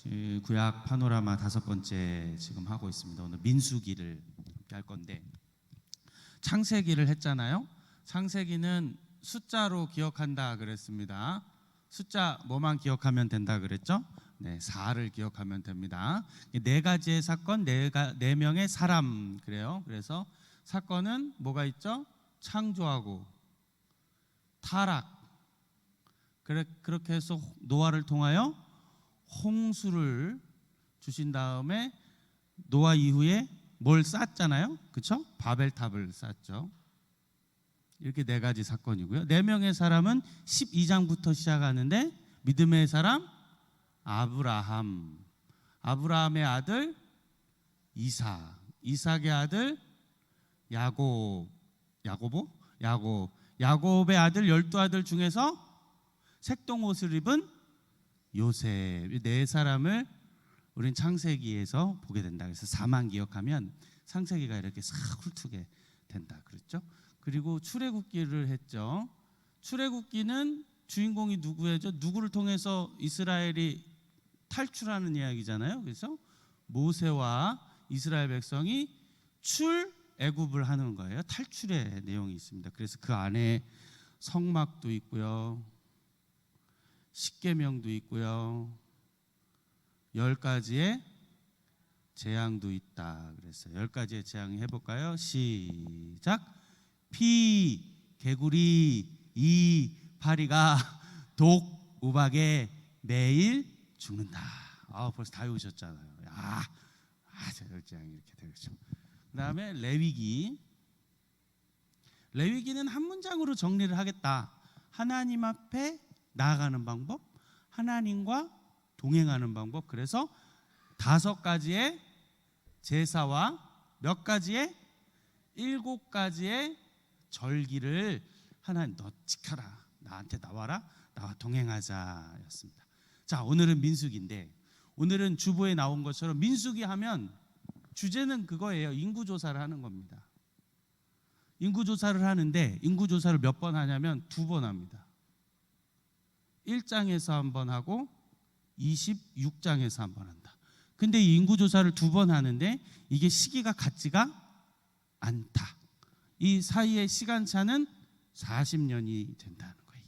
구약 파노라마 5번째 지금 하고 있습니다. 오늘 민수기를 함께 할 건데, 창세기를 했잖아요. 창세기는 숫자로 기억한다 그랬습니다. 숫자 뭐만 기억하면 된다 그랬죠? 네, 4를 기억하면 됩니다. 4가지의 사건, 4명의 사람 그래요. 그래서 사건은 뭐가 있죠? 창조하고 타락. 그렇게 해서 노아를 통하여 홍수를 주신 다음에 노아 이후에 뭘 쌓았잖아요. 그렇죠? 바벨탑을 쌓았죠. 이렇게 4가지 사건이고요. 4명의 사람은 12장부터 시작하는데, 믿음의 사람 아브라함, 아브라함의 아들 이삭, 이삭의 아들 야곱의 아들 12아들 중에서 색동옷을 입은 요셉. 4사람을 우린 창세기에서 보게 된다. 그래서 4만 기억하면 창세기가 이렇게 싹 훑게 된다 그랬죠. 그리고 출애굽기를 했죠. 출애굽기는 주인공이 누구예요? 누구를 통해서 이스라엘이 탈출하는 이야기잖아요. 그래서 모세와 이스라엘 백성이 출애굽을 하는 거예요. 탈출의 내용이 있습니다. 그래서 그 안에 성막도 있고요, 십계명도 있고요, 10가지의 재앙도 있다 그랬어요. 10가지의 재앙 해볼까요? 시작. 피, 개구리, 이, 파리가 독, 우박에 매일 죽는다. 벌써 다 외우셨잖아요. 재앙이 이렇게 되겠죠. 그 다음에 레위기는 한 문장으로 정리를 하겠다. 하나님 앞에 나아가는 방법, 하나님과 동행하는 방법. 그래서 5가지의 제사와 몇 가지의 7가지의 절기를 하나님, 너 지켜라, 나한테 나와라, 나와 동행하자 였습니다. 자, 오늘은 민수기인데, 오늘은 주보에 나온 것처럼 민수기 하면 주제는 그거예요. 인구조사를 하는 겁니다. 인구조사를 하는데, 인구조사를 몇 번 하냐면 2번 합니다. 1장에서 한 번 하고 26장에서 한 번 한다. 근데 이 인구조사를 2번 하는데 이게 시기가 같지가 않다. 이 사이의 시간차는 40년이 된다는 거예요.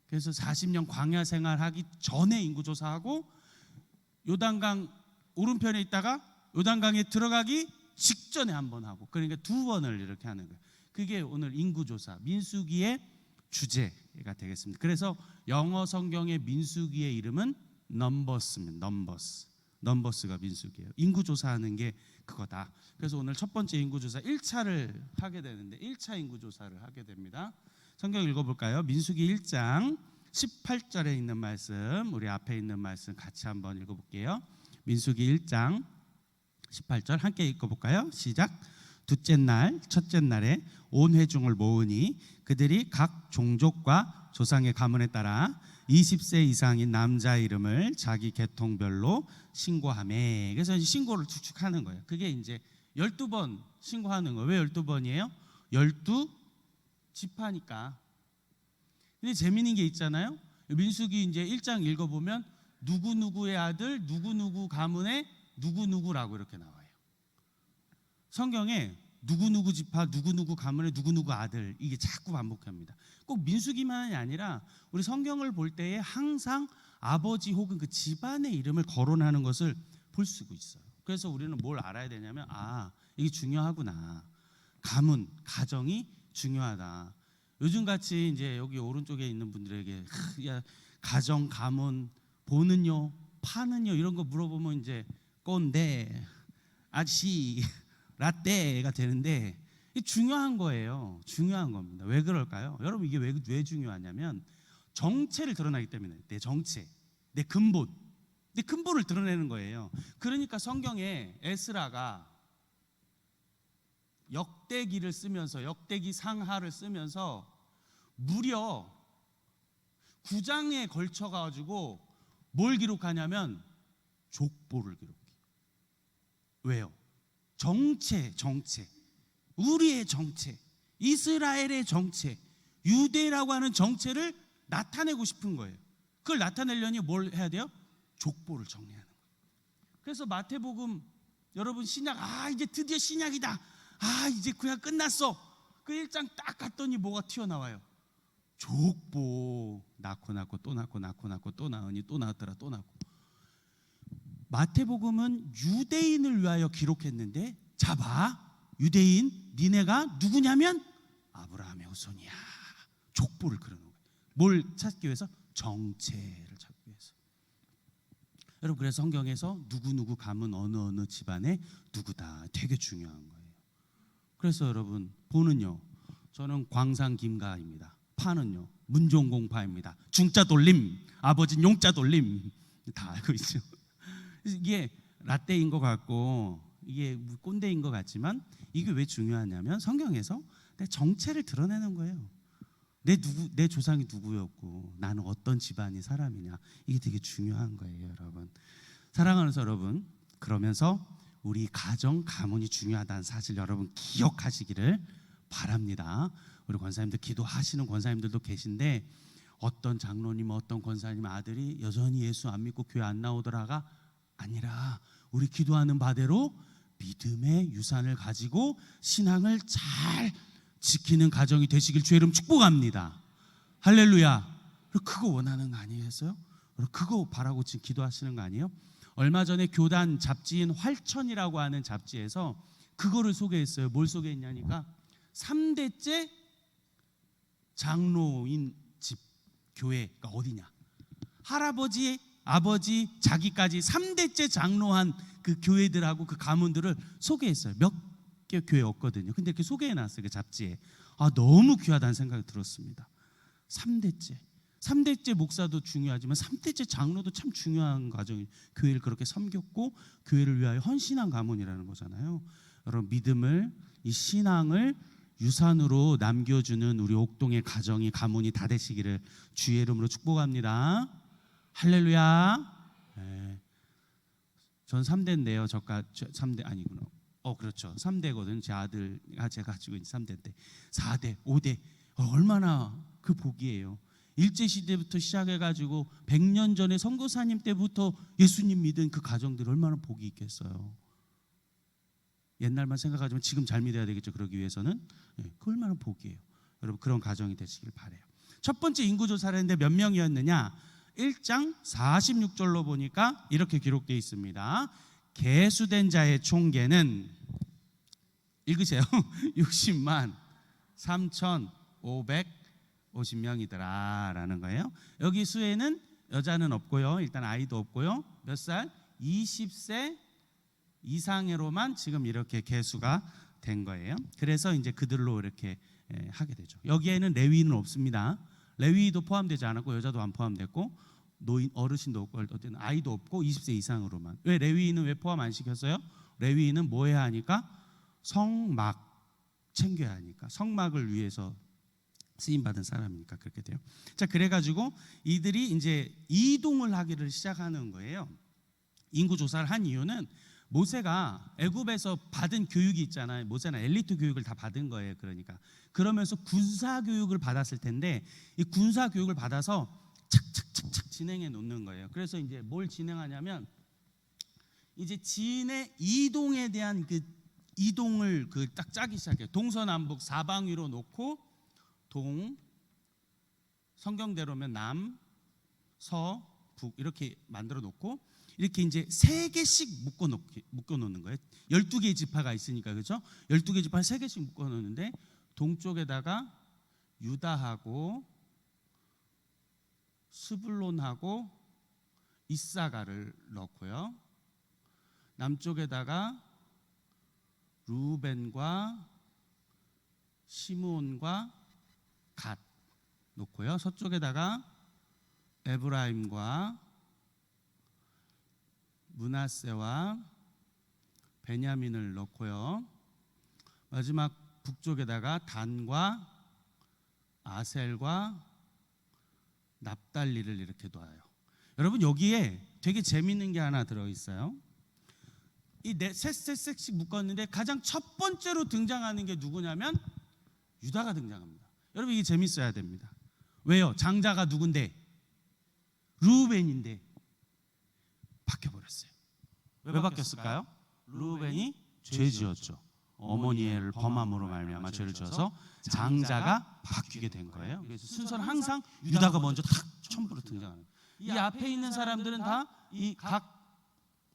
그래서 40년 광야 생활하기 전에 인구조사하고, 요단강 오른편에 있다가 요단강에 들어가기 직전에 한 번 하고, 그러니까 2번을 이렇게 하는 거예요. 그게 오늘 인구조사, 민수기의 주제가 되겠습니다. 그래서 영어 성경의 민수기의 이름은 넘버스입니다. 넘버스가 민수기예요. 인구조사하는 게 그거다. 그래서 오늘 첫 번째 인구조사 1차를 하게 되는데, 1차 인구조사를 하게 됩니다. 성경 읽어볼까요? 민수기 1장 18절에 있는 말씀, 우리 앞에 있는 말씀 같이 한번 읽어볼게요. 민수기 1장 18절 함께 읽어볼까요? 시작. 둘째 날 첫째 날에 온 회중을 모으니 그들이 각 종족과 조상의 가문에 따라 20세 이상인 남자 이름을 자기 계통별로 신고하매. 그래서 신고를 쭉쭉 하는 거예요. 그게 이제 12번 신고하는 거예요. 왜 12번이에요? 12지파니까. 근데 재미있는 게 있잖아요. 민수기 이제 1장 읽어보면 누구누구의 아들 누구누구 가문의 누구누구라고 이렇게 나와요. 성경에 누구누구 지파, 누구누구 가문의 누구누구 아들, 이게 자꾸 반복합니다. 꼭 민수기만이 아니라 우리 성경을 볼 때에 항상 아버지 혹은 그 집안의 이름을 거론하는 것을 볼 수가 있어요. 그래서 우리는 뭘 알아야 되냐면, 이게 중요하구나. 가문, 가정이 중요하다. 요즘같이 이제 여기 오른쪽에 있는 분들에게 가정, 가문, 보는요, 파는요 이런 거 물어보면 이제 꼰대, 아저씨, 라떼가 되는데, 이게 중요한 거예요. 중요한 겁니다. 왜 그럴까요? 여러분, 이게 왜 중요하냐면 정체를 드러나기 때문에. 내 정체, 내 근본을 드러내는 거예요. 그러니까 성경에 에스라가 역대기를 쓰면서, 역대기 상하를 쓰면서 무려 9장에 걸쳐 가지고 뭘 기록하냐면 족보를 기록해요. 왜요? 정체, 우리의 정체, 이스라엘의 정체, 유대라고 하는 정체를 나타내고 싶은 거예요. 그걸 나타내려니 뭘 해야 돼요? 족보를 정리하는 거예요. 그래서 마태복음 여러분 신약 이제 드디어 신약이다. 이제 구약 끝났어. 그 1장 딱 갔더니 뭐가 튀어나와요? 족보. 낳고 또 낳고 또 낳으니 또 낳았더라 또 낳고. 마태복음은 유대인을 위하여 기록했는데 자 봐. 유대인 니네가 누구냐면 아브라함의 후손이야. 족보를 그려놓은 거예요. 뭘 찾기 위해서? 정체를 찾기 위해서. 여러분 그래서 성경에서 누구 가문 어느 집안의 누구다 되게 중요한 거예요. 그래서 여러분 보는요, 저는 광산 김가입니다. 파는요 문종공파입니다. 중자 돌림, 아버지는 용자 돌림. 다 알고 있죠. 이게 라떼인 것 같고 이게 꼰대인 것 같지만 이게 왜 중요하냐면 성경에서 내 정체를 드러내는 거예요. 내 조상이 누구였고 나는 어떤 집안의 사람이냐, 이게 되게 중요한 거예요. 여러분 사랑하는 여러분, 그러면서 우리 가정 가문이 중요하다는 사실 여러분 기억하시기를 바랍니다. 우리 권사님들 기도하시는 권사님들도 계신데 어떤 장로님 어떤 권사님 아들이 여전히 예수 안 믿고 교회 안 나오더라가 아니라 우리 기도하는 바대로 믿음의 유산을 가지고 신앙을 잘 지키는 가정이 되시길 주의 이름 축복합니다. 할렐루야. 그거 원하는 거 아니겠어요? 그거 바라고 지금 기도하시는 거 아니에요? 얼마 전에 교단 잡지인 활천이라고 하는 잡지에서 그거를 소개했어요. 뭘 소개했냐니까 3대째 장로인 집 교회가 어디냐, 할아버지 아버지 자기까지 3대째 장로한 그 교회들하고 그 가문들을 소개했어요. 몇 개 교회 없거든요. 근데 이렇게 소개해놨어요. 그 잡지에. 너무 귀하다는 생각이 들었습니다. 3대째 목사도 중요하지만 3대째 장로도 참 중요한 과정이, 교회를 그렇게 섬겼고 교회를 위하여 헌신한 가문이라는 거잖아요. 여러분 믿음을, 이 신앙을 유산으로 남겨주는 우리 옥동의 가정이 가문이 다 되시기를 주의 이름으로 축복합니다. 할렐루야. 네. 전 3대인데요. 저가 3대 아니구나. 그렇죠. 3대거든. 제 아들가 제가 가지고 있는 3대인데 4대, 5대 얼마나 그 복이에요. 일제시대부터 시작해가지고 100년 전에 선교사님 때부터 예수님 믿은 그 가정들 얼마나 복이 있겠어요. 옛날만 생각하지만 지금 잘 믿어야 되겠죠. 그러기 위해서는. 그 얼마나 복이에요. 여러분 그런 가정이 되시길 바라요. 첫 번째 인구조사를 했는데 몇 명이었느냐, 1장 46절로 보니까 이렇게 기록되어 있습니다. 계수된 자의 총계는 읽으세요. 60만 3,550명이더라 라는 거예요. 여기 수에는 여자는 없고요. 일단 아이도 없고요. 몇 살? 20세 이상으로만 지금 이렇게 계수가 된 거예요. 그래서 이제 그들로 이렇게 하게 되죠. 여기에는 레위인은 없습니다. 레위도 포함되지 않았고 여자도 안 포함됐고 노인 어르신도 없고 아이도 없고 20세 이상으로만. 왜 레위인은 왜 포함 안 시켰어요? 레위인은 뭐 해야 하니까? 성막 챙겨야 하니까, 성막을 위해서 쓰임 받은 사람이니까 그렇게 돼요. 자, 그래가지고 이들이 이제 이동을 하기를 시작하는 거예요. 인구 조사를 한 이유는 모세가 애굽에서 받은 교육이 있잖아요. 모세는 엘리트 교육을 다 받은 거예요. 그러면서 군사 교육을 받았을 텐데 이 군사 교육을 받아서 착착착착 진행해 놓는 거예요. 그래서 이제 뭘 진행하냐면 이제 진의 이동에 대한 그 이동을 딱 짜기 시작해요. 동서남북 사방위로 놓고 동, 성경대로면 남, 서, 북 이렇게 만들어 놓고 이렇게 이제 3개씩 묶어 놓는 거예요. 12개의 지파가 있으니까, 그렇죠? 12개 지파 3개씩 묶어 놓는데 동쪽에다가 유다하고 스불론하고 이사가를 넣고요. 남쪽에다가 루벤과 시므온과 갓 놓고요. 서쪽에다가 에브라임과 므낫세와 베냐민을 넣고요. 마지막 북쪽에다가 단과 아셀과 납달리를 이렇게 놔요. 여러분 여기에 되게 재밌는 게 하나 들어있어요. 이 셋씩 묶었는데 가장 첫 번째로 등장하는 게 누구냐면 유다가 등장합니다. 여러분 이게 재밌어야 됩니다. 왜요? 장자가 누군데? 루벤인데 바뀌어 버렸어요. 왜 바뀌었을까요? 루벤이 죄 지었죠. 어머니의 범함으로 말미암아 죄를 지어서 장자가 바뀌게 된 거예요. 그래서 순서는 항상 유다가 먼저 탁 첨부로 등장하는. 이 앞에 있는 사람들은 다 이 각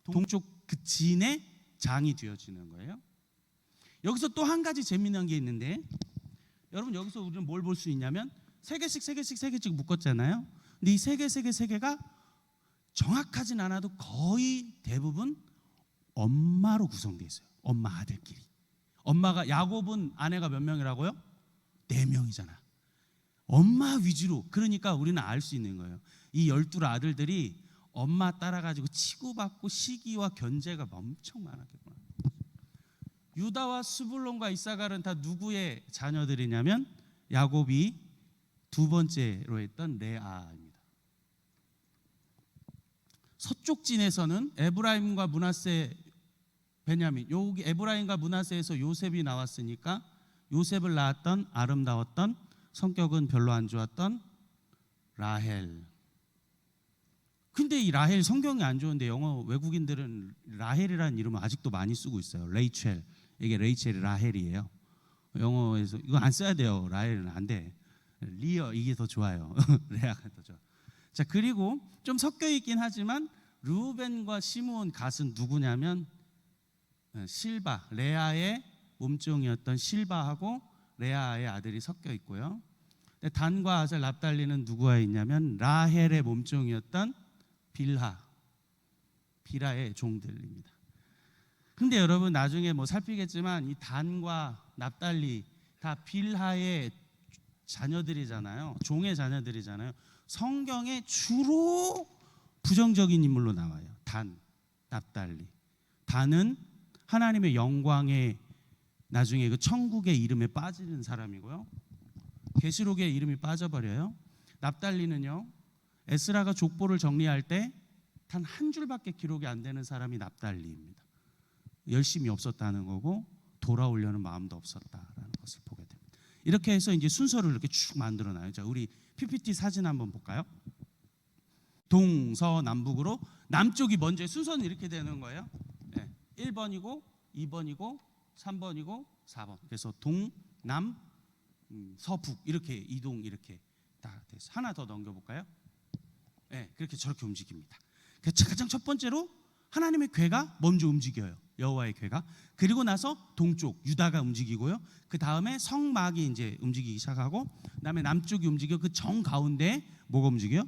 동쪽 그 진의 장이 되어지는 거예요. 여기서 또 한 가지 재미난 게 있는데, 여러분 여기서 우리는 뭘 볼 수 있냐면 세 개씩 묶었잖아요. 근데 이 세 개가 정확하진 않아도 거의 대부분 엄마로 구성되어 있어요. 엄마 아들끼리. 엄마가, 야곱은 아내가 몇 명이라고요? 4명이잖아. 엄마 위주로. 그러니까 우리는 알 수 있는 거예요. 이 12 아들들이 엄마 따라가지고 치고받고 시기와 견제가 엄청 많았겠구나. 유다와 스불론과 이사갈은 다 누구의 자녀들이냐면 야곱이 두 번째로 했던 레아입니다. 서쪽 진에서는 에브라임과 므낫세, 베냐민, 여기 에브라임과 므낫세에서 요셉이 나왔으니까 요셉을 낳았던 아름다웠던 성격은 별로 안 좋았던 라헬. 근데 이 라헬 성경이 안 좋은데 영어 외국인들은 라헬이라는 이름을 아직도 많이 쓰고 있어요. 레이첼. 이게 레이첼이 라헬이에요. 영어에서 이거 안 써야 돼요. 라헬은 안 돼. 리어 이게 더 좋아요. 레아가 더 좋아. 자, 그리고 좀 섞여 있긴 하지만 루벤과 시므온 갓은 누구냐면 실바, 레아의 몸종이었던 실바하고 레아의 아들이 섞여 있고요. 단과 아셀, 납달리는 누구가 있냐면 라헬의 몸종이었던 빌하의 종들입니다. 근데 여러분 나중에 뭐 살피겠지만 이 단과 납달리 다 빌하의 자녀들이잖아요. 종의 자녀들이잖아요. 성경에 주로 부정적인 인물로 나와요. 단, 납달리. 단은 하나님의 영광에 나중에 그 천국의 이름에 빠지는 사람이고요. 계시록의 이름이 빠져버려요. 납달리는요, 에스라가 족보를 정리할 때 단 한 줄밖에 기록이 안 되는 사람이 납달리입니다. 열심이 없었다는 거고 돌아오려는 마음도 없었다라는 것을 보게 됩니다. 이렇게 해서 이제 순서를 이렇게 쭉 만들어놔요. 자, 우리 PPT 사진 한번 볼까요? 동서남북으로 남쪽이 먼저, 순서는 이렇게 되는 거예요. 네. 1번이고 2번이고 3번이고 4번. 그래서 동남 서북 이렇게 이동 이렇게 딱 돼서 하나 더 넘겨볼까요? 네, 그렇게 저렇게 움직입니다. 가장 첫 번째로 하나님의 궤가 먼저 움직여요. 여호와의 궤가. 그리고 나서 동쪽 유다가 움직이고요. 그 다음에 성막이 이제 움직이기 시작하고, 그다음에 남쪽이 움직여. 그 정 가운데 뭐가 움직여요?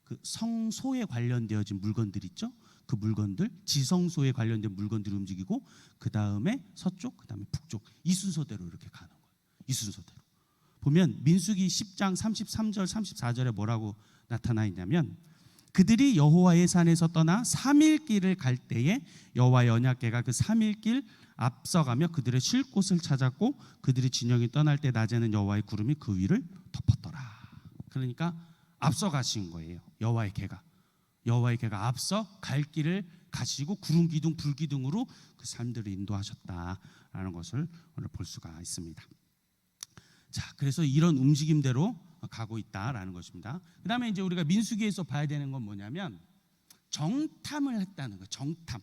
그 성소에 관련되어진 물건들 있죠. 그 물건들, 지성소에 관련된 물건들이 움직이고, 그 다음에 서쪽, 그 다음에 북쪽, 이 순서대로 이렇게 가는 거예요. 이 순서대로 보면 민수기 10장 33절 34절에 뭐라고 나타나 있냐면, 그들이 여호와의 산에서 떠나 3일 길을 갈 때에 여호와의 언약궤가 그 3일 길 앞서가며 그들의 쉴 곳을 찾았고, 그들이 진영이 떠날 때 낮에는 여호와의 구름이 그 위를 덮었더라. 그러니까 앞서가신 거예요. 여호와의 궤가 앞서 갈 길을 가시고 구름 기둥 불 기둥으로 그 사람들을 인도하셨다라는 것을 오늘 볼 수가 있습니다. 자, 그래서 이런 움직임대로 가고 있다라는 것입니다. 그 다음에 이제 우리가 민수기에서 봐야 되는 건 뭐냐면 정탐을 했다는 거예요. 정탐.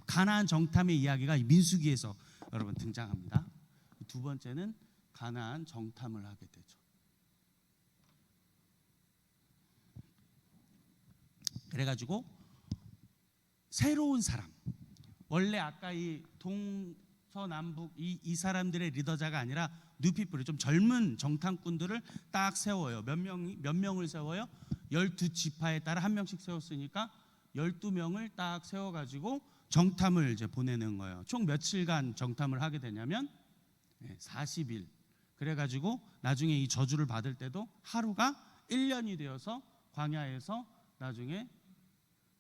가나안 정탐의 이야기가 민수기에서 여러분 등장합니다. 두 번째는 가나안 정탐을 하게 되죠. 그래가지고 새로운 사람, 원래 아까 이 동서남북 이 사람들의 리더자가 아니라 뉴피플이 좀 젊은 정탐꾼들을 딱 세워요. 몇 명을 세워요? 12지파에 따라 한 명씩 세웠으니까 12명을 딱 세워가지고 정탐을 이제 보내는 거예요. 총 며칠간 정탐을 하게 되냐면 40일. 그래가지고 나중에 이 저주를 받을 때도 하루가 1년이 되어서 광야에서 나중에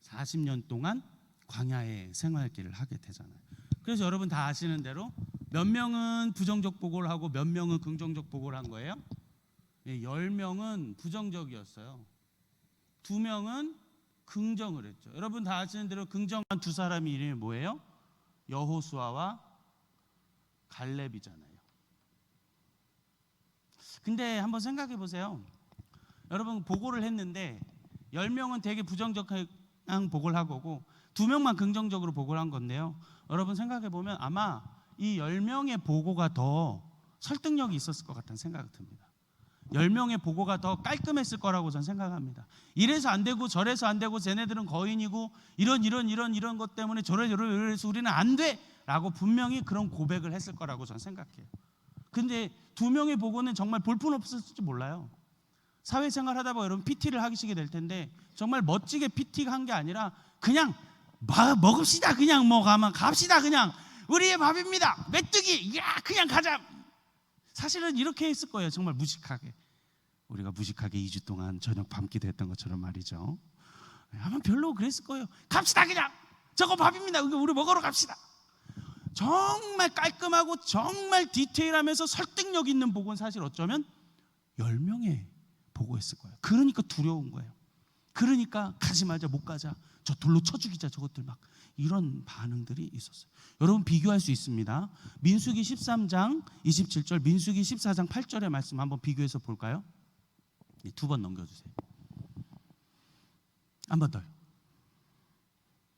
40년 동안 광야의 생활길을 하게 되잖아요. 그래서 여러분 다 아시는 대로 몇 명은 부정적 보고를 하고 몇 명은 긍정적 보고를 한 거예요? 10명은 부정적이었어요. 2명은 긍정을 했죠. 여러분 다 아시는 대로 긍정한 두 사람의 이름이 뭐예요? 여호수아와 갈렙이잖아요. 근데 한번 생각해 보세요. 여러분 보고를 했는데 10명은 되게 부정적하게 복을 한 거고 2명만 긍정적으로 복을 한 건데요. 여러분 생각해 보면 아마 이 10명의 보고가 더 설득력이 있었을 것 같다는 생각이 듭니다. 10명의 보고가 더 깔끔했을 거라고 저는 생각합니다. 이래서 안 되고 저래서 안 되고 쟤네들은 거인이고 이런 것 때문에 저래서 우리는 안 돼! 라고 분명히 그런 고백을 했을 거라고 저는 생각해요. 근데 2명의 보고는 정말 볼품없었을지 몰라요. 사회생활 하다 보면 여러분 PT를 하시게 될 텐데 정말 멋지게 PT가 한 게 아니라 그냥 먹읍시다. 그냥 뭐 가면 갑시다. 그냥 우리의 밥입니다. 메뚜기 야 그냥 가자. 사실은 이렇게 했을 거예요. 정말 무식하게. 우리가 무식하게 2주 동안 저녁 밤기도 했던 것처럼 말이죠. 아마 별로 그랬을 거예요. 갑시다 그냥. 저거 밥입니다. 우리 먹으러 갑시다. 정말 깔끔하고 정말 디테일하면서 설득력 있는 복은 사실 어쩌면 10명의 보고했을 거예요. 그러니까 두려운 거예요. 그러니까 가지 말자, 못 가자, 저 돌로 쳐 죽이자, 저것들 막 이런 반응들이 있었어요. 여러분 비교할 수 있습니다. 민수기 13장 27절, 민수기 14장 8절의 말씀 한번 비교해서 볼까요? 2번 넘겨주세요. 한 번 더요.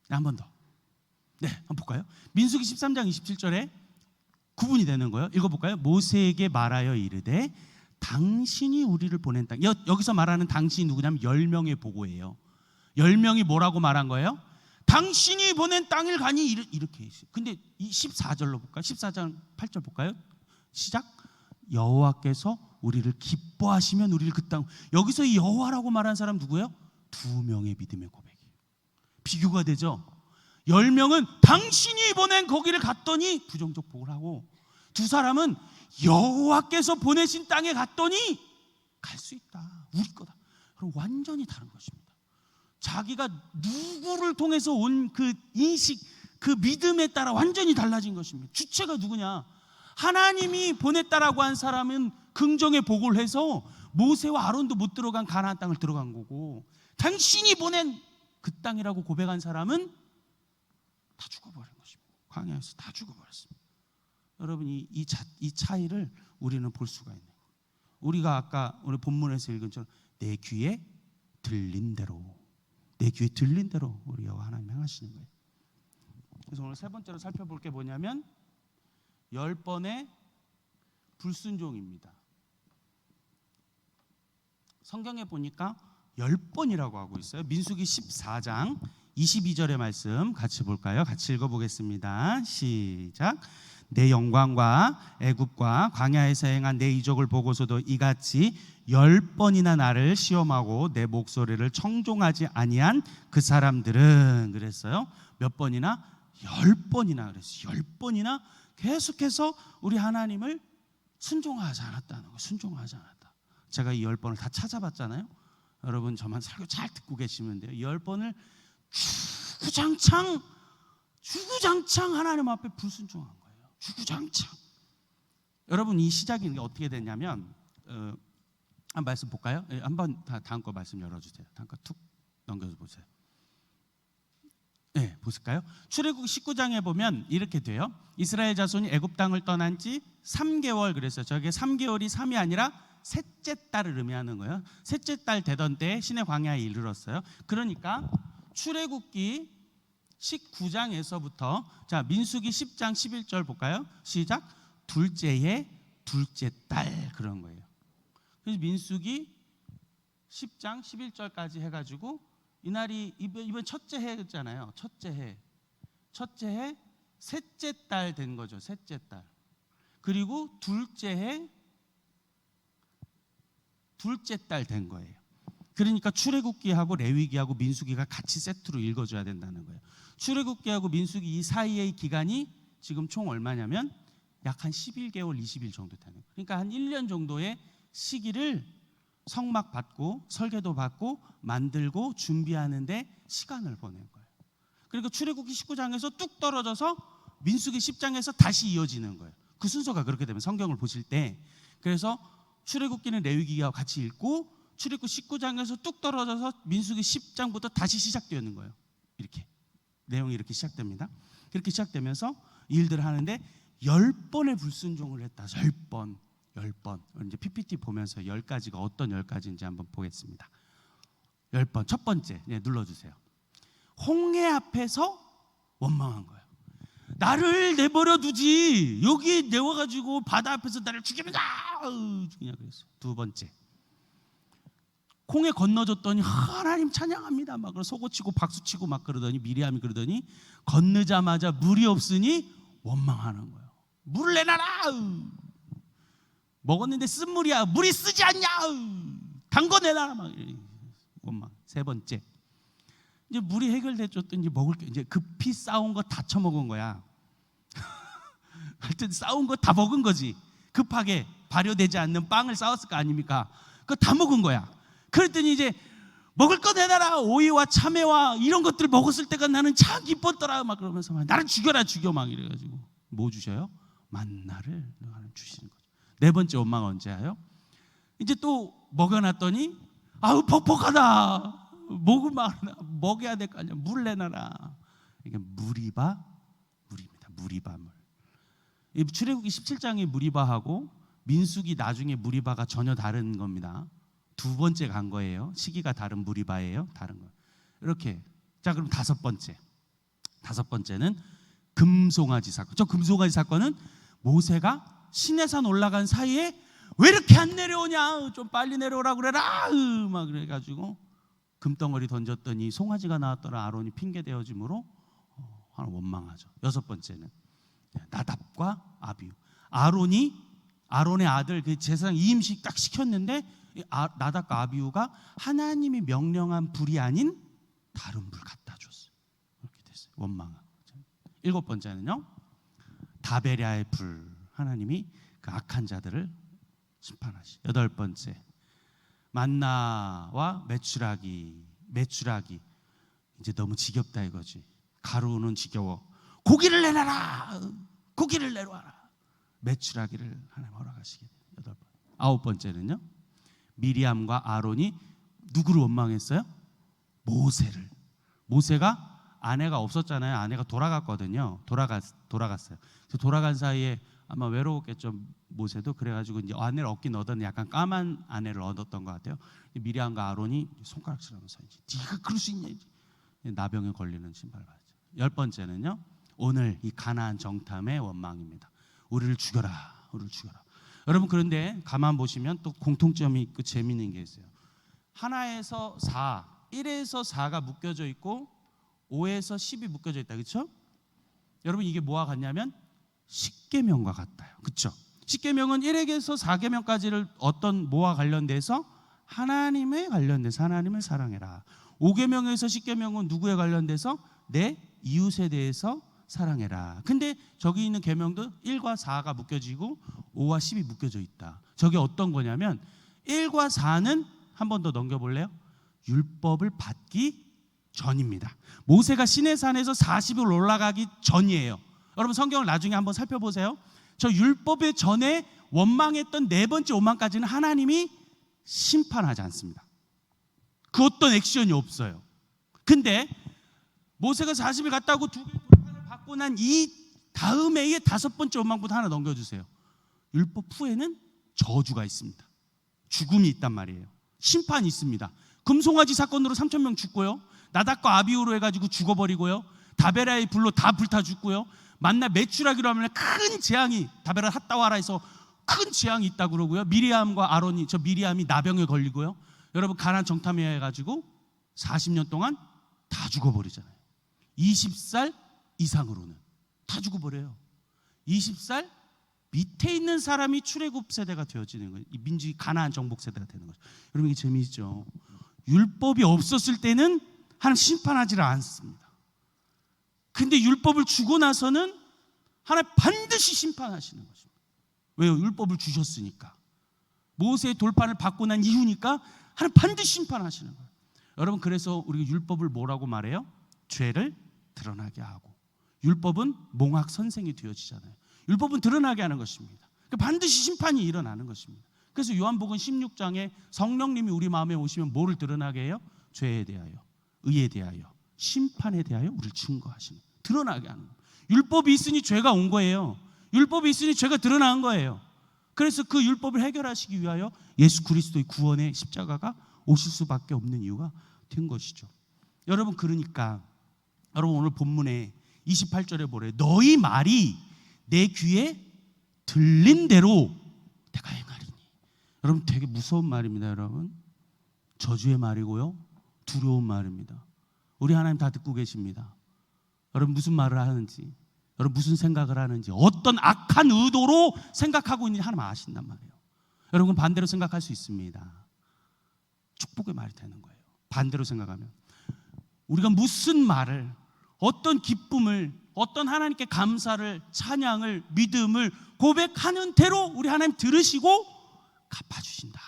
한 번 더. 네, 한번 볼까요? 민수기 13장 27절에 구분이 되는 거예요. 읽어볼까요? 모세에게 말하여 이르되 당신이 우리를 보낸 땅. 여기서 말하는 당신이 누구냐면 10명의 보고예요. 10명이 뭐라고 말한 거예요? 당신이 보낸 땅을 가니 이렇게 있어요. 근데 이 14절로 볼까요? 14장 8절 볼까요? 시작. 여호와께서 우리를 기뻐하시면 우리를 그 땅. 여기서 이 여호와라고 말한 사람 누구예요? 2명의 믿음의 고백이에요. 비교가 되죠. 10명은 당신이 보낸 거기를 갔더니 부정적 복을 하고, 두 사람은 여호와께서 보내신 땅에 갔더니 갈 수 있다, 우리 거다. 그럼 완전히 다른 것입니다. 자기가 누구를 통해서 온 그 인식, 그 믿음에 따라 완전히 달라진 것입니다. 주체가 누구냐? 하나님이 보냈다라고 한 사람은 긍정의 복을 해서 모세와 아론도 못 들어간 가나안 땅을 들어간 거고, 당신이 보낸 그 땅이라고 고백한 사람은 다 죽어버린 것입니다. 광야에서 다 죽어버렸습니다. 여러분 이 차이를 우리는 볼 수가 있는 거예요. 우리가 아까 우리 본문에서 읽은 것처럼 내 귀에 들린 대로, 내 귀에 들린 대로 우리 여호와 하나님 행하시는 거예요. 그래서 오늘 세 번째로 살펴볼 게 뭐냐면 10번의 불순종입니다. 성경에 보니까 10번이라고 하고 있어요. 민수기 14장 22절의 말씀 같이 볼까요? 같이 읽어보겠습니다. 시작. 내 영광과 애굽과 광야에서 행한 내 이적을 보고서도 이같이 10번이나 나를 시험하고 내 목소리를 청종하지 아니한 그 사람들은, 그랬어요. 몇 번이나? 10번이나 그랬어요. 10번이나 계속해서 우리 하나님을 순종하지 않았다는 거예요. 순종하지 않았다. 제가 이 10번을 다 찾아봤잖아요. 여러분 저만 설교 잘 듣고 계시면 돼요. 이 10번을 주구장창 하나님 앞에 불순종한 거예요. 주구장창. 여러분 이 시작이 어떻게 됐냐면 한 말씀 볼까요? 한번 다음 거 말씀 열어주세요. 다음 거 툭 넘겨서 보세요. 네, 보실까요? 출애굽 19장에 보면 이렇게 돼요. 이스라엘 자손이 애굽 땅을 떠난 지 3개월, 그랬어요. 저게 3개월이 3이 아니라 셋째 달을 의미하는 거예요. 셋째 달 되던 때 신의 광야에 이르렀어요. 그러니까 출애굽기 19장에서부터 자 민수기 10장 11절 볼까요? 시작. 둘째 해 둘째 달, 그런 거예요. 그래서 민수기 10장 11절까지 해가지고 이날이 이번 첫째 해였잖아요. 첫째 해 셋째 달 된 거죠. 셋째 달. 그리고 둘째 해 둘째 달 된 거예요. 그러니까 출애굽기하고 레위기하고 민수기가 같이 세트로 읽어줘야 된다는 거예요. 출애굽기하고 민수기 이 사이의 기간이 지금 총 얼마냐면 약 한 11개월 20일 정도 되는 거예요. 그러니까 한 1년 정도의 시기를 성막 받고 설계도 받고 만들고 준비하는데 시간을 보낸 거예요. 그러니까 출애굽기 19장에서 뚝 떨어져서 민수기 10장에서 다시 이어지는 거예요. 그 순서가 그렇게 되면 성경을 보실 때, 그래서 출애굽기는 레위기와 같이 읽고 출애굽 19장에서 뚝 떨어져서 민수기 10장부터 다시 시작되는 거예요. 이렇게 내용이 이렇게 시작됩니다. 그렇게 시작되면서 일들을 하는데 10번의 불순종을 했다. 10번. 이제 PPT 보면서 10가지가 어떤 10가지인지 한번 보겠습니다. 10번. 첫 번째, 네, 눌러주세요. 홍해 앞에서 원망한 거예요. 나를 내버려 두지 여기 내와가지고 바다 앞에서 나를 죽이자 죽이냐 그랬어요. 두 번째, 홍해 건너줬더니 하나님 찬양합니다 막 속어치고 박수치고 막 그러더니 미리암이 그러더니 건너자마자 물이 없으니 원망하는 거예요. 물을 내놔라. 먹었는데 쓴 물이야. 물이 쓰지 않냐. 단 거 내놔라 막 원망. 세 번째, 이제 물이 해결됐죠. 또 이제 먹을 게 이제 급히 싸운 거 다 처먹은 거야. 하여튼 싸운 거 다 먹은 거지. 급하게 발효되지 않는 빵을 싸웠을 거 아닙니까? 그거 다 먹은 거야. 그랬더니 이제 먹을 거 내놔라. 오이와 참외와 이런 것들 먹었을 때가 나는 참 기뻤더라 막 그러면서 막 나를 죽여라 죽여 막 이래가지고 뭐 주셔요? 만나를 하나님 주시는 거죠. 네 번째 원망 언제 해요? 이제 또 먹여놨더니 아우 퍽퍽하다. 먹여야 될 거 아니야. 물 내놔라. 이게 무리바 물입니다. 무리바 물. 이 출애굽기 17장의 무리바하고 민수기 나중에 무리바가 전혀 다른 겁니다. 두 번째 간 거예요. 시기가 다른 무리바예요. 다른 거. 이렇게. 자, 그럼 다섯 번째는 금송아지 사건. 저 금송아지 사건은 모세가 시내산 올라간 사이에 왜 이렇게 안 내려오냐? 좀 빨리 내려오라고 그래라. 막 그래가지고 금덩어리 던졌더니 송아지가 나왔더라. 아론이 핑계 대어짐으로 하나 원망하죠. 여섯 번째는 나답과 아비후. 아론의 아들 그 제사장 이임식 딱 시켰는데 나답과 아비후가 하나님이 명령한 불이 아닌 다른 불 갖다 줬어요. 이렇게 됐어요. 원망하고. 일곱 번째는요, 다베랴의 불. 하나님이 그 악한 자들을 심판하시. 여덟 번째, 만나와 메추라기. 이제 너무 지겹다 이거지. 가루는 지겨워. 고기를 내놔라. 고기를 내놔라. 메추라기를 하나님 허락하시게 돼요. 여덟 번. 아홉 번째는요, 미리암과 아론이 누구를 원망했어요? 모세를. 모세가 아내가 없었잖아요. 아내가 돌아갔거든요. 돌아갔어요. 그래서 돌아간 사이에 아마 외로웠겠죠. 모세도. 그래가지고 이제 아내를 얻긴 얻었는데 약간 까만 아내를 얻었던 것 같아요. 미리암과 아론이 손가락질하면서 네가 그럴 수 있냐? 나병에 걸리는 신발을 받았죠. 열 번째는요, 오늘 이 가나안 정탐의 원망입니다. 우리를 죽여라. 여러분, 그런데 가만 보시면 또 공통점이 있고 재미있는 게 있어요. 하나에서 4, 1에서 4가 묶여져 있고 5에서 10이 묶여져 있다. 그렇죠? 여러분, 이게 뭐와 같냐면 십계명과 같아요. 그렇죠? 십계명은 1에서 4계명까지를 어떤 뭐와 관련돼서 하나님에 관련돼서 하나님을 사랑해라. 5계명에서 10계명은 누구에 관련돼서 내 이웃에 대해서 사랑해라. 근데 저기 있는 계명도 1과 4가 묶여지고 5와 10이 묶여져 있다. 저게 어떤 거냐면 1과 4는 한 번 더 넘겨볼래요? 율법을 받기 전입니다. 모세가 시내산에서 40일 올라가기 전이에요. 여러분, 성경을 나중에 한번 살펴보세요. 저 율법의 전에 원망했던 네 번째 원망까지는 하나님이 심판하지 않습니다. 그 어떤 액션이 없어요. 근데 모세가 40일 갔다 오고 두 개의 돌판을 받고 난 이 다음에의 다섯 번째 원망부터 하나 넘겨주세요. 율법 후에는 저주가 있습니다. 죽음이 있단 말이에요. 심판이 있습니다. 금송아지 사건으로 3,000명 죽고요, 나답과 아비후로 해가지고 죽어버리고요, 다베라의 불로 다 불타 죽고요, 만나 메추라기로 하면 큰 재앙이, 다베라 핫다와라 해서 큰 재앙이 있다고 그러고요, 미리암과 아론이, 저 미리암이 나병에 걸리고요, 여러분 가나안 정탐해 해가지고 40년 동안 다 죽어버리잖아요. 20살 이상으로는 다 죽어버려요. 20살 밑에 있는 사람이 출애굽 세대가 되어지는 거예요. 이 민족이 가나안 정복 세대가 되는 거죠. 여러분, 이게 재미있죠. 율법이 없었을 때는 하나님 심판하지를 않습니다. 근데 율법을 주고 나서는 하나님 반드시 심판하시는 것입니다. 왜요? 율법을 주셨으니까. 모세의 돌판을 받고 난 이후니까 하나님 반드시 심판하시는 거예요. 여러분, 그래서 우리가 율법을 뭐라고 말해요? 죄를 드러나게 하고. 율법은 몽학 선생이 되어지잖아요. 율법은 드러나게 하는 것입니다. 반드시 심판이 일어나는 것입니다. 그래서 요한복음 16장에 성령님이 우리 마음에 오시면 뭐를 드러나게 해요? 죄에 대하여, 의에 대하여, 심판에 대하여 우리를 증거하시는, 드러나게 하는 거예요. 율법이 있으니 죄가 온 거예요. 율법이 있으니 죄가 드러난 거예요. 그래서 그 율법을 해결하시기 위하여 예수 그리스도의 구원의 십자가가 오실 수밖에 없는 이유가 된 것이죠. 여러분, 그러니까 여러분 오늘 본문에 28절에 뭐래요? 너희 말이 내 귀에 들린 대로 내가 행하리니. 여러분 되게 무서운 말입니다. 여러분 저주의 말이고요, 두려운 말입니다. 우리 하나님 다 듣고 계십니다. 여러분 무슨 말을 하는지, 여러분 무슨 생각을 하는지, 어떤 악한 의도로 생각하고 있는지 하나님 아신단 말이에요. 여러분 반대로 생각할 수 있습니다. 축복의 말이 되는 거예요. 반대로 생각하면 우리가 무슨 말을, 어떤 기쁨을, 어떤 하나님께 감사를, 찬양을, 믿음을 고백하는 대로 우리 하나님 들으시고 갚아주신다.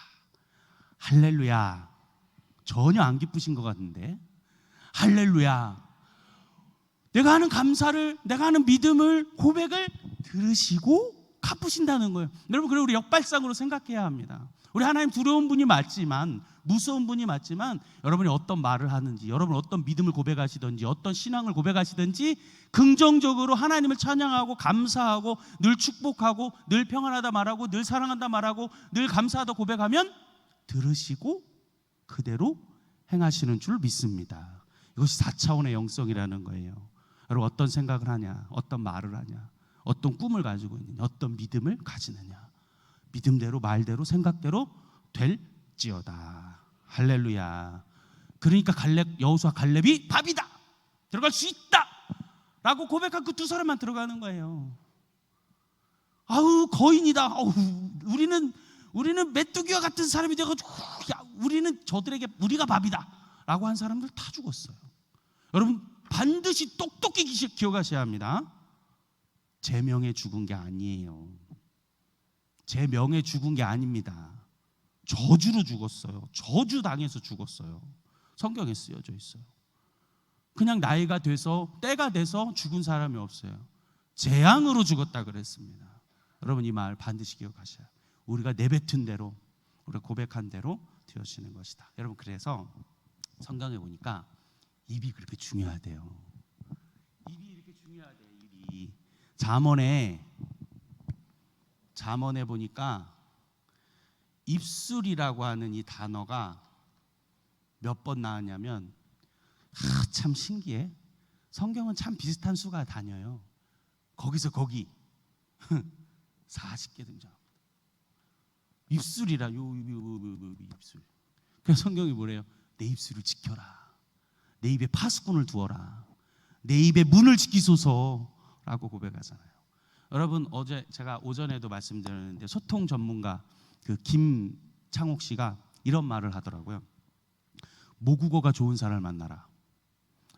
할렐루야. 전혀 안 기쁘신 것 같은데 할렐루야. 내가 하는 감사를, 내가 하는 믿음을, 고백을 들으시고 갚으신다는 거예요. 여러분 그래 우리 역발상으로 생각해야 합니다. 우리 하나님 두려운 분이 맞지만, 무서운 분이 맞지만, 여러분이 어떤 말을 하는지, 여러분 어떤 믿음을 고백하시든지, 어떤 신앙을 고백하시든지 긍정적으로 하나님을 찬양하고 감사하고 늘 축복하고 늘 평안하다 말하고 늘 사랑한다 말하고 늘 감사하다 고백하면 들으시고 그대로 행하시는 줄 믿습니다. 이것이 4차원의 영성이라는 거예요. 여러분 어떤 생각을 하냐, 어떤 말을 하냐, 어떤 꿈을 가지고 있느냐, 어떤 믿음을 가지느냐, 믿음대로 말대로 생각대로 될지어다. 할렐루야. 그러니까 여호수아 갈렙이 밥이다, 들어갈 수 있다 라고 고백한 그 두 사람만 들어가는 거예요. 아우 거인이다, 아우 우리는 메뚜기와 같은 사람이 되어가지고, 야, 우리는 저들에게 우리가 밥이다 라고 한 사람들 다 죽었어요. 여러분 반드시 똑똑히 기억하셔야 합니다. 제 명예 죽은 게 아니에요. 제 명예 죽은 게 아닙니다. 저주로 죽었어요. 저주 당해서 죽었어요. 성경에 쓰여져 있어요. 그냥 나이가 돼서, 때가 돼서 죽은 사람이 없어요. 재앙으로 죽었다 그랬습니다. 여러분 이 말 반드시 기억하셔야 해요. 우리가 내뱉은 대로, 우리가 고백한 대로 되어지는 것이다. 여러분 그래서 성경에 보니까 입이 그렇게 중요하대요. 입이 이렇게 중요하대요. 입이. 잠언에 보니까 입술이라고 하는 이 단어가 몇 번 나왔냐면, 참 신기해. 성경은 참 비슷한 수가 다녀요. 거기서 거기 40개 등장합니다. 입술이라 요 입술. 그래서 성경이 뭐래요? 내 입술을 지켜라. 내 입에 파수꾼을 두어라. 내 입에 문을 지키소서라고 고백하잖아요. 여러분 어제 제가 오전에도 말씀드렸는데 소통 전문가 그 김창옥 씨가 이런 말을 하더라고요. 모국어가 좋은 사람을 만나라.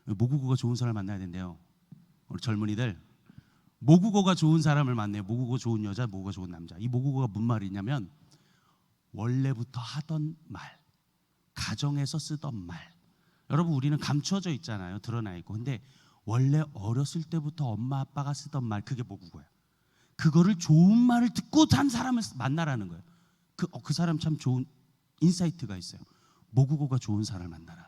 모국어가 좋은 사람을 만나야 된대요. 우리 젊은이들 모국어가 좋은 사람을 만나요. 모국어 좋은 여자, 모국어 좋은 남자. 이 모국어가 무슨 말이냐면 원래부터 하던 말, 가정에서 쓰던 말. 여러분 우리는 감춰져 있잖아요. 드러나 있고. 근데 원래 어렸을 때부터 엄마 아빠가 쓰던 말, 그게 모국어예요. 그거를 좋은 말을 듣고 산 사람을 만나라는 거예요. 그 사람 참 좋은 인사이트가 있어요. 모국어가 좋은 사람을 만나라.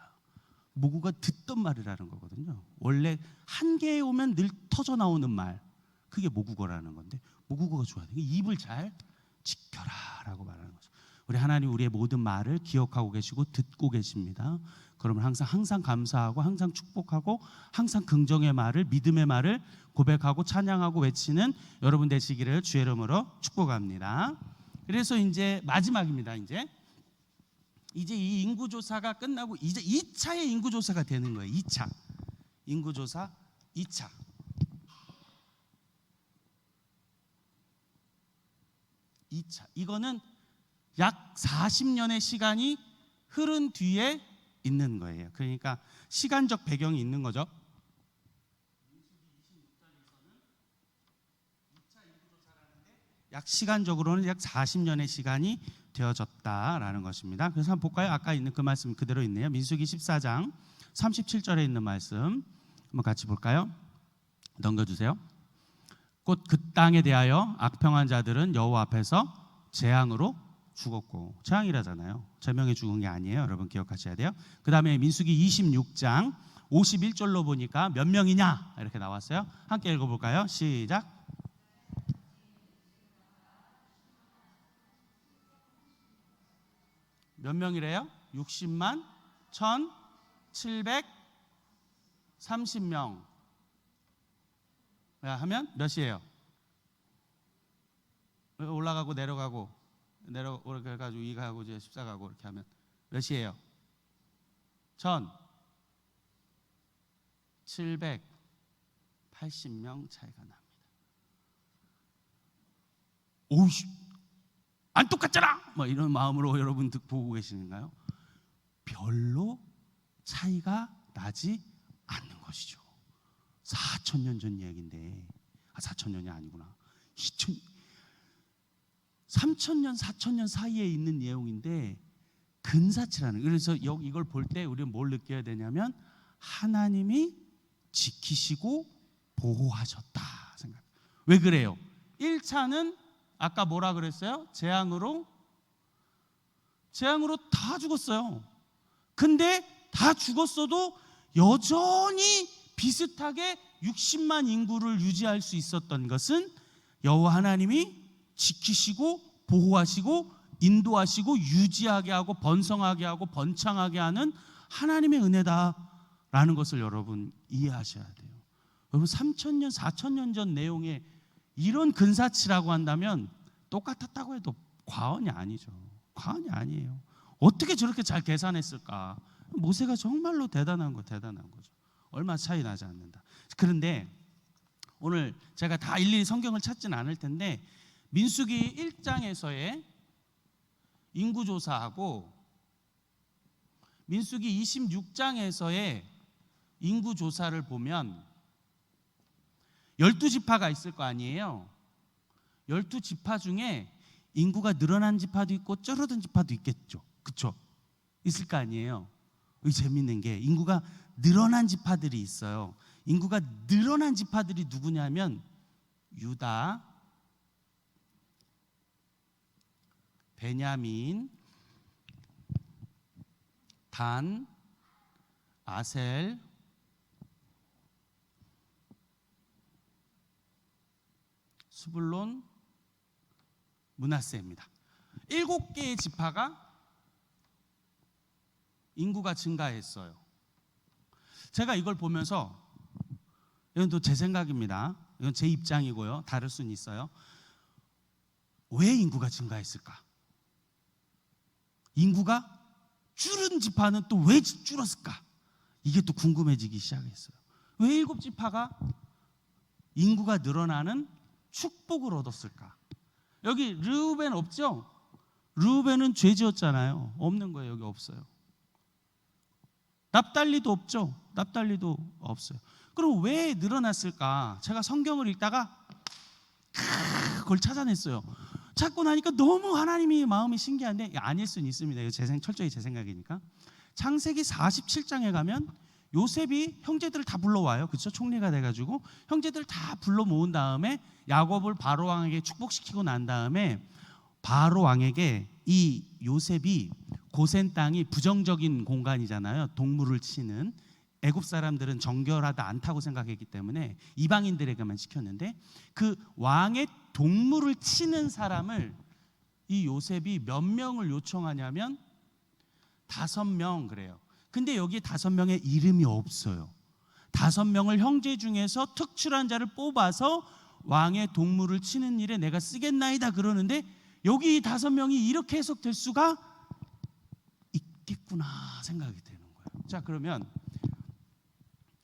모국어가 듣던 말이라는 거거든요. 원래 한계에 오면 늘 터져 나오는 말, 그게 모국어라는 건데 모국어가 좋아야 돼요. 입을 잘 지켜라 라고 말하는 거죠. 우리 하나님 우리의 모든 말을 기억하고 계시고 듣고 계십니다. 그러면 항상 감사하고 항상 축복하고 항상 긍정의 말을, 믿음의 말을 고백하고 찬양하고 외치는 여러분 되시기를 주의 이름으로 축복합니다. 그래서 이제 마지막입니다. 이제 이 인구조사가 끝나고 이제 2차의 인구조사가 되는 거예요. 2차 인구조사 2차. 이거는 약 40년의 시간이 흐른 뒤에 있는 거예요. 그러니까 시간적 배경이 있는 거죠. 약 시간적으로는 약 40년의 시간이 되어졌다라는 것입니다. 그래서 한번 볼까요? 아까 있는 그 말씀 그대로 있네요. 민수기 14장 37절에 있는 말씀 한번 같이 볼까요? 넘겨주세요. 곧 그 땅에 대하여 악평한 자들은 여호와 앞에서 재앙으로 죽었고, 재앙이라잖아요. 제명에 죽은 게 아니에요. 여러분 기억하셔야 돼요. 그 다음에 민수기 26장 51절로 보니까 몇 명이냐 이렇게 나왔어요. 함께 읽어볼까요? 시작. 몇 명이래요? 60만 1740 30명 하면 몇이에요? 올라가고 내려가고 그래가지고 2가고 이제 14가고 이렇게 하면 몇이에요? 1780명 차이가 납니다. 오이씨, 안 똑같잖아! 뭐 이런 마음으로 여러분 보고 계시는가요? 별로 차이가 나지 않는 것이죠. 4,000년 전 이야기인데, 4,000년이 아니구나. 3,000년, 4,000년 사이에 있는 내용인데 근사치라는. 그래서 이걸 볼 때 우리는 뭘 느껴야 되냐면 하나님이 지키시고 보호하셨다 생각. 왜 그래요? 1차는 아까 뭐라 그랬어요? 재앙으로 다 죽었어요. 근데 다 죽었어도 여전히 비슷하게 60만 인구를 유지할 수 있었던 것은 여호와 하나님이 지키시고 보호하시고 인도하시고 유지하게 하고 번성하게 하고 번창하게 하는 하나님의 은혜다라는 것을 여러분 이해하셔야 돼요. 여러분 3,000년 4,000년 전 내용에 이런 근사치라고 한다면 똑같았다고 해도 과언이 아니죠. 과언이 아니에요. 어떻게 저렇게 잘 계산했을까? 모세가 정말로 대단한 거죠. 얼마 차이 나지 않는다. 그런데 오늘 제가 다 일일이 성경을 찾지는 않을 텐데 민수기 1장에서의 인구조사하고 민수기 26장에서의 인구조사를 보면 12지파가 있을 거 아니에요. 12지파 중에 인구가 늘어난 지파도 있고 줄어든 지파도 있겠죠. 그렇죠? 있을 거 아니에요. 재밌는 게 인구가 늘어난 지파들이 있어요. 인구가 늘어난 지파들이 누구냐면 유다, 베냐민, 단, 아셀, 스불론, 므낫세입니다. 7개의 지파가 인구가 증가했어요. 제가 이걸 보면서, 이건 또 제 생각입니다. 이건 제 입장이고요. 다를 수는 있어요. 왜 인구가 증가했을까? 인구가 줄은 지파는 또 왜 줄었을까? 이게 또 궁금해지기 시작했어요. 왜 7지파가 인구가 늘어나는 축복을 얻었을까? 여기 르우벤 없죠? 르우벤은 죄 지었잖아요. 없는 거예요. 여기 없어요. 납달리도 없죠? 납달리도 없어요. 그럼 왜 늘어났을까? 제가 성경을 읽다가 그걸 찾아냈어요. 찾고 나니까 너무 하나님이 마음이 신기한데, 아닐 수는 있습니다. 이거 철저히 제 생각이니까. 창세기 47장에 가면 요셉이 형제들을 다 불러와요. 그렇죠? 총리가 돼가지고 형제들 다 불러 모은 다음에 야곱을 바로 왕에게 축복시키고 난 다음에 바로 왕에게 이 요셉이 고센 땅이 부정적인 공간이잖아요. 동물을 치는. 애굽 사람들은 정결하다 않다고 생각했기 때문에 이방인들에게만 시켰는데 그 왕의 동물을 치는 사람을 이 요셉이 몇 명을 요청하냐면 5명 그래요. 근데 여기 5명의 이름이 없어요. 5명을 형제 중에서 특출한 자를 뽑아서 왕의 동물을 치는 일에 내가 쓰겠나이다 그러는데 여기 5명이 이렇게 해석될 수가 있겠구나 생각이 되는 거예요. 자, 그러면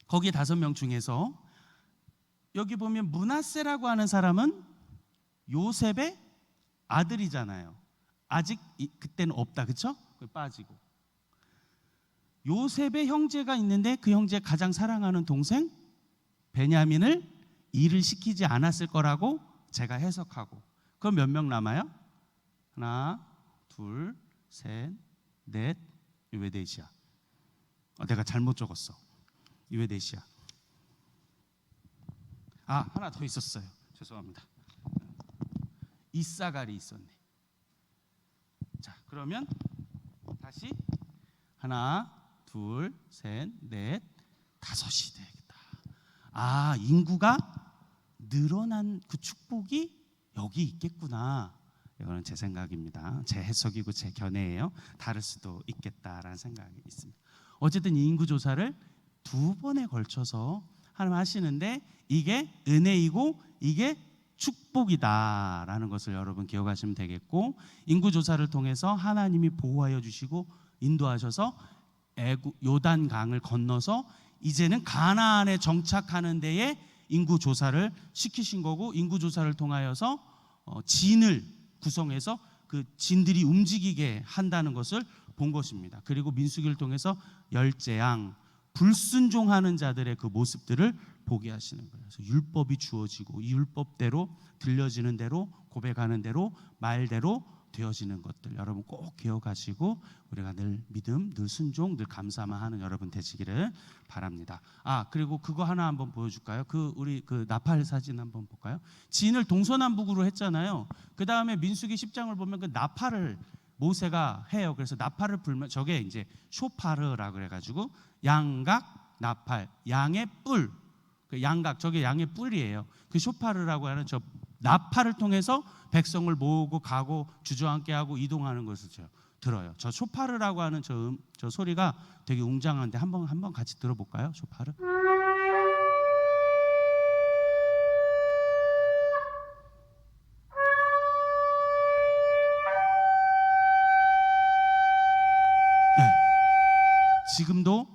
거기 5명 중에서 여기 보면 므낫세라고 하는 사람은 요셉의 아들이잖아요. 아직 그때는 없다, 그렇죠? 빠지고 요셉의 형제가 있는데 그 형제 가장 사랑하는 동생 베냐민을 일을 시키지 않았을 거라고 제가 해석하고. 그럼 몇 명 남아요? 하나, 둘, 셋, 넷. 왜 넷이야? 내가 잘못 적었어. 왜 넷이야? 하나 더 있었어요. 죄송합니다. 이사갈이 있었네. 자, 그러면 다시 하나, 둘, 셋, 넷, 5이 되겠다. 인구가 늘어난 그 축복이 여기 있겠구나. 이거는 제 생각입니다. 제 해석이고 제 견해예요. 다를 수도 있겠다라는 생각이 있습니다. 어쨌든 이 인구 조사를 두 번에 걸쳐서 하나님 하시는데 이게 은혜이고 이게 축복이다라는 것을 여러분 기억하시면 되겠고, 인구조사를 통해서 하나님이 보호하여 주시고 인도하셔서 요단강을 건너서 이제는 가나안에 정착하는 데에 인구조사를 시키신 거고, 인구조사를 통하여서 진을 구성해서 그 진들이 움직이게 한다는 것을 본 것입니다. 그리고 민수기를 통해서 열재앙, 불순종하는 자들의 그 모습들을 보게 하시는 거예요. 그래서 율법이 주어지고 이 율법대로 들려지는 대로 고백하는 대로 말대로 되어지는 것들 여러분 꼭 기억하시고 우리가 늘 믿음, 늘 순종, 늘 감사만 하는 여러분 되시기를 바랍니다. 그리고 그거 하나 한번 보여줄까요? 우리 나팔 사진 한번 볼까요? 진을 동서남북으로 했잖아요. 그 다음에 민수기 10장을 보면 그 나팔을 모세가 해요. 그래서 나팔을 불면 저게 이제 쇼파르라고 그래가지고 양각 나팔, 양의 뿔, 그 양각 저게 양의 뿔이에요. 그 쇼파르라고 하는 저 나팔을 통해서 백성을 모으고 가고 주저앉게 하고 이동하는 것을 들어요. 저 쇼파르라고 하는 저 소리가 되게 웅장한데 한번 같이 들어볼까요? 쇼파르. 지금도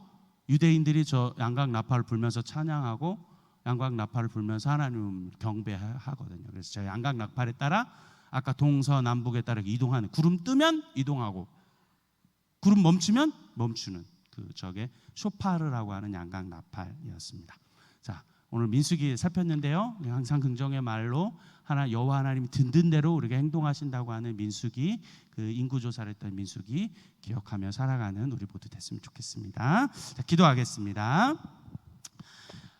유대인들이 저 양각 나팔을 불면서 찬양하고 양각 나팔을 불면서 하나님 경배하거든요. 그래서 저 양각 나팔에 따라 아까 동서남북에 따라 이동하는, 구름 뜨면 이동하고 구름 멈추면 멈추는 저게 쇼파르라고 하는 양각 나팔이었습니다. 자, 오늘 민수기 살폈는데요. 항상 긍정의 말로 여호와 하나님이 든든 대로 우리가 행동하신다고 하는 민수기, 그 인구조사를 했던 민수기 기억하며 살아가는 우리 모두 됐으면 좋겠습니다. 자, 기도하겠습니다.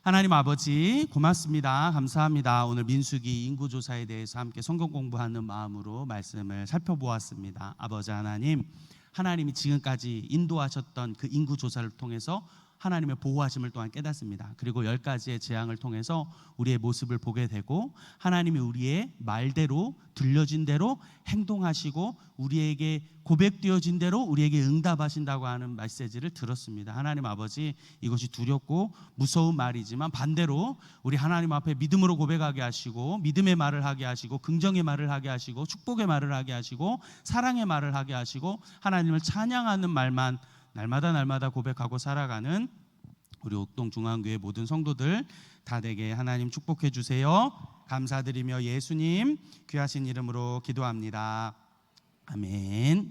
하나님 아버지 고맙습니다. 감사합니다. 오늘 민수기 인구조사에 대해서 함께 성경 공부하는 마음으로 말씀을 살펴보았습니다. 아버지 하나님, 하나님이 지금까지 인도하셨던 그 인구조사를 통해서 하나님의 보호하심을 또한 깨닫습니다. 그리고 10가지의 재앙을 통해서 우리의 모습을 보게 되고 하나님이 우리의 말대로 들려진 대로 행동하시고 우리에게 고백되어진 대로 우리에게 응답하신다고 하는 메시지를 들었습니다. 하나님 아버지, 이것이 두렵고 무서운 말이지만 반대로 우리 하나님 앞에 믿음으로 고백하게 하시고 믿음의 말을 하게 하시고 긍정의 말을 하게 하시고 축복의 말을 하게 하시고 사랑의 말을 하게 하시고 하나님을 찬양하는 말만 날마다 고백하고 살아가는 우리 옥동중앙교회 모든 성도들 다 되게 하나님 축복해 주세요. 감사드리며 예수님 귀하신 이름으로 기도합니다. 아멘.